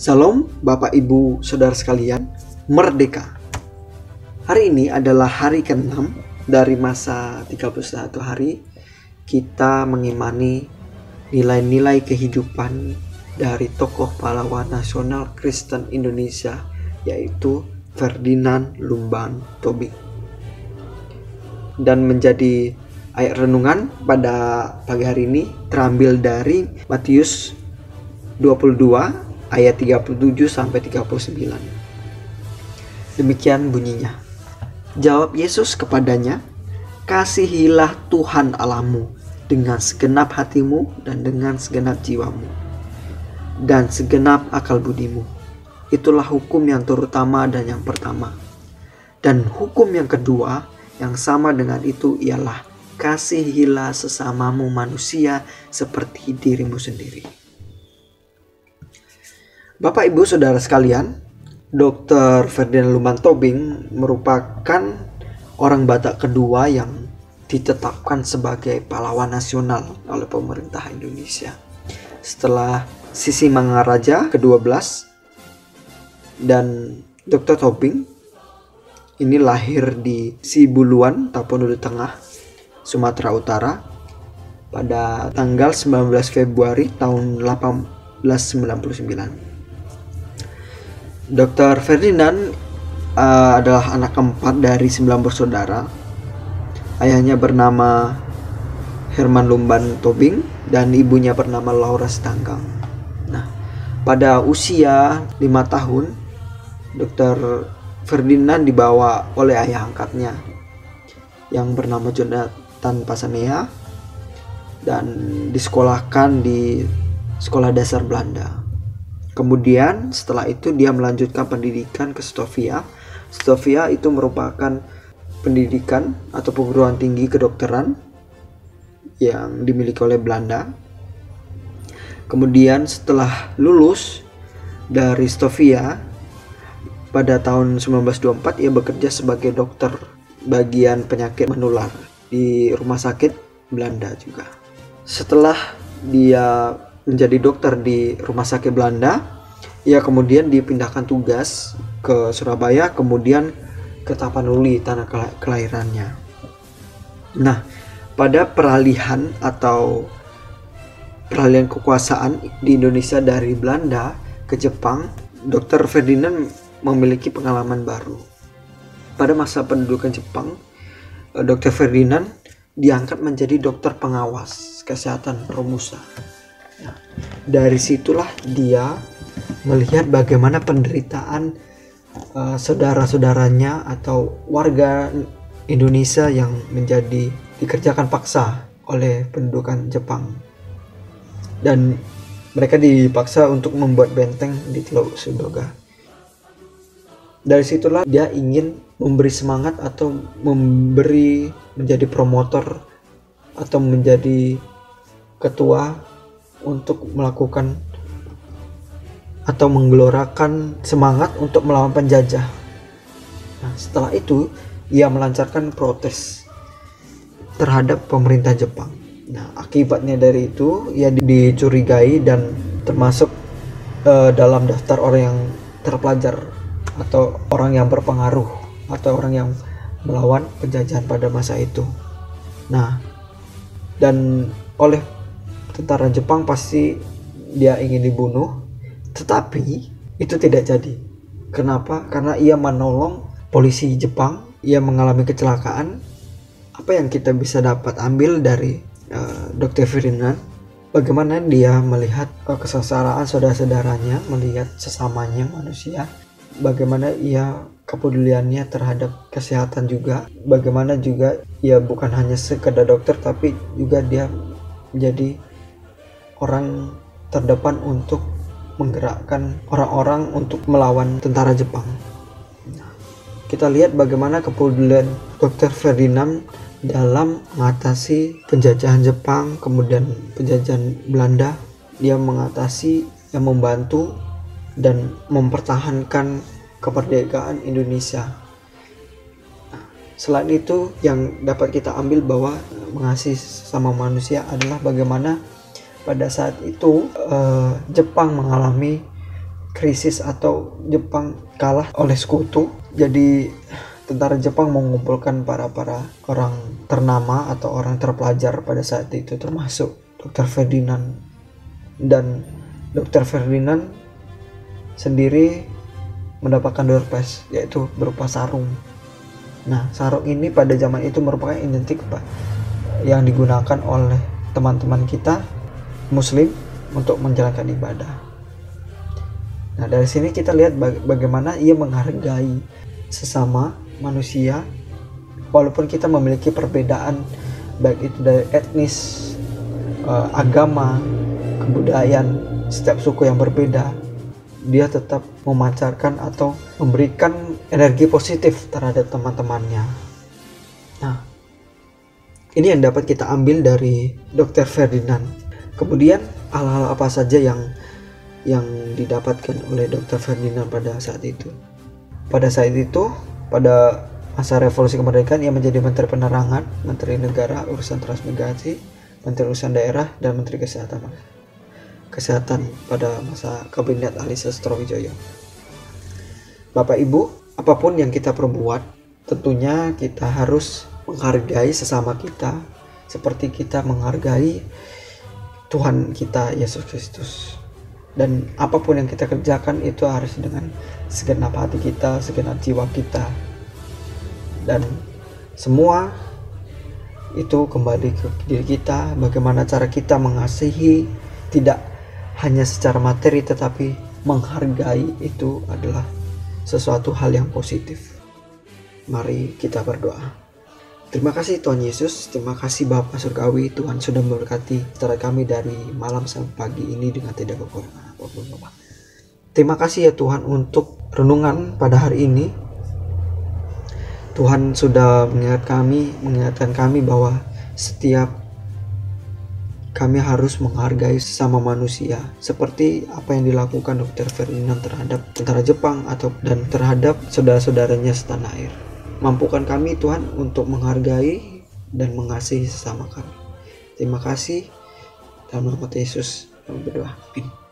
Salam Bapak Ibu Saudara sekalian, Merdeka. Hari ini adalah hari ke-6 dari masa 31 hari kita mengimani nilai-nilai kehidupan dari tokoh pahlawan nasional Kristen Indonesia, yaitu Ferdinand Lumban Tobing. Dan menjadi ayat renungan pada pagi hari ini terambil dari Matius 22 ayat 37 sampai 39. Demikian bunyinya. Jawab Yesus kepadanya, "Kasihilah Tuhan Allahmu dengan segenap hatimu dan dengan segenap jiwamu dan segenap akal budimu. Itulah hukum yang terutama dan yang pertama. Dan hukum yang kedua yang sama dengan itu ialah kasihilah sesamamu manusia seperti dirimu sendiri." Bapak Ibu Saudara sekalian, Dr. Ferdinand Lumban Tobing merupakan orang Batak kedua yang ditetapkan sebagai pahlawan nasional oleh pemerintah Indonesia. Setelah Sisingamangaraja ke-12 dan Dr. Tobing ini lahir di Sibuluan, Tapanuli Tengah, Sumatera Utara pada tanggal 19 Februari tahun 1899. Dr. Ferdinand adalah anak keempat dari 9 bersaudara. Ayahnya bernama Herman Lumban Tobing dan ibunya bernama Laura Sitanggang. Nah, pada usia 5 tahun, Dr. Ferdinand dibawa oleh ayah angkatnya yang bernama Jonathan Passanea dan disekolahkan di sekolah dasar Belanda. Kemudian setelah itu dia melanjutkan pendidikan ke Stovia. Stovia itu merupakan pendidikan atau perguruan tinggi kedokteran yang dimiliki oleh Belanda. Kemudian setelah lulus dari Stovia pada tahun 1924 ia bekerja sebagai dokter bagian penyakit menular di rumah sakit Belanda juga. Setelah dia menjadi dokter di rumah sakit Belanda, ia kemudian dipindahkan tugas ke Surabaya, kemudian ke Tapanuli, tanah kelahirannya. Nah, pada peralihan kekuasaan di Indonesia dari Belanda ke Jepang, Dr. Ferdinand memiliki pengalaman baru. Pada masa pendudukan Jepang, Dr. Ferdinand diangkat menjadi dokter pengawas kesehatan Romusa. Nah, dari situlah dia melihat bagaimana penderitaan saudara-saudaranya atau warga Indonesia yang dikerjakan paksa oleh pendudukan Jepang, dan mereka dipaksa untuk membuat benteng di Teluk Sudoga. Dari situlah dia ingin memberi semangat atau menjadi promotor atau menjadi ketua untuk melakukan atau menggelorakan semangat untuk melawan penjajah. Nah, setelah itu ia melancarkan protes terhadap pemerintah Jepang. Nah, akibatnya dari itu ia dicurigai dan termasuk dalam daftar orang yang terpelajar atau orang yang berpengaruh atau orang yang melawan penjajahan pada masa itu. Nah, dan oleh tentara Jepang pasti dia ingin dibunuh, tetapi itu tidak jadi. Kenapa? Karena ia menolong polisi Jepang, ia mengalami kecelakaan. Apa yang kita bisa dapat ambil dari Dr. Ferdinand? Bagaimana dia melihat kesengsaraan saudara-saudaranya, melihat sesamanya manusia. Bagaimana ia kepeduliannya terhadap kesehatan juga. Bagaimana juga ia bukan hanya sekedar dokter, tapi juga dia menjadi orang terdepan untuk menggerakkan orang-orang untuk melawan tentara Jepang. Kita lihat bagaimana kepedulian Dr. Ferdinand dalam mengatasi penjajahan Jepang, kemudian penjajahan Belanda. Dia mengatasi, yang membantu dan mempertahankan kemerdekaan Indonesia. Selain itu, yang dapat kita ambil bahwa mengasihi sesama manusia adalah bagaimana pada saat itu Jepang mengalami krisis atau Jepang kalah oleh sekutu. Jadi tentara Jepang mengumpulkan para orang ternama atau orang terpelajar pada saat itu, termasuk Dr. Ferdinand. Dan Dr. Ferdinand sendiri mendapatkan door prize, yaitu berupa sarung. Nah, sarung ini pada zaman itu merupakan identik yang digunakan oleh teman-teman kita Muslim untuk menjalankan ibadah. Nah, dari sini kita lihat bagaimana ia menghargai sesama manusia, walaupun kita memiliki perbedaan baik itu dari etnis, agama, kebudayaan, setiap suku yang berbeda, dia tetap memancarkan atau memberikan energi positif terhadap teman-temannya. Nah, ini yang dapat kita ambil dari Dr. Ferdinand. Kemudian hal-hal apa saja yang didapatkan oleh Dr. Ferdinand pada saat itu? Pada saat itu, pada masa revolusi kemerdekaan, ia menjadi Menteri Penerangan, Menteri Negara, Urusan Transmigrasi, Menteri Urusan Daerah, dan Menteri Kesehatan pada masa Kabinet Ali Sastrowijoyo. Bapak Ibu, apapun yang kita perbuat, tentunya kita harus menghargai sesama kita seperti kita menghargai Tuhan kita Yesus Kristus. Dan apapun yang kita kerjakan itu harus dengan segenap hati kita, segenap jiwa kita. Dan semua itu kembali ke diri kita, bagaimana cara kita mengasihi, tidak hanya secara materi tetapi menghargai, itu adalah sesuatu hal yang positif. Mari kita berdoa. Terima kasih Tuhan Yesus, terima kasih Bapa Surgawi, Tuhan sudah memberkati saudara kami dari malam sampai pagi ini dengan tidak kekurangan apapun Bapa. Terima kasih ya Tuhan untuk renungan pada hari ini. Tuhan sudah mengingatkan kami bahwa setiap kami harus menghargai sesama manusia, seperti apa yang dilakukan Dr. Ferdinand terhadap tentara Jepang dan terhadap saudara-saudaranya setanah air. Mampukan kami Tuhan untuk menghargai dan mengasihi sesama kami. Terima kasih. Dalam nama Yesus kami berdoa. Amin.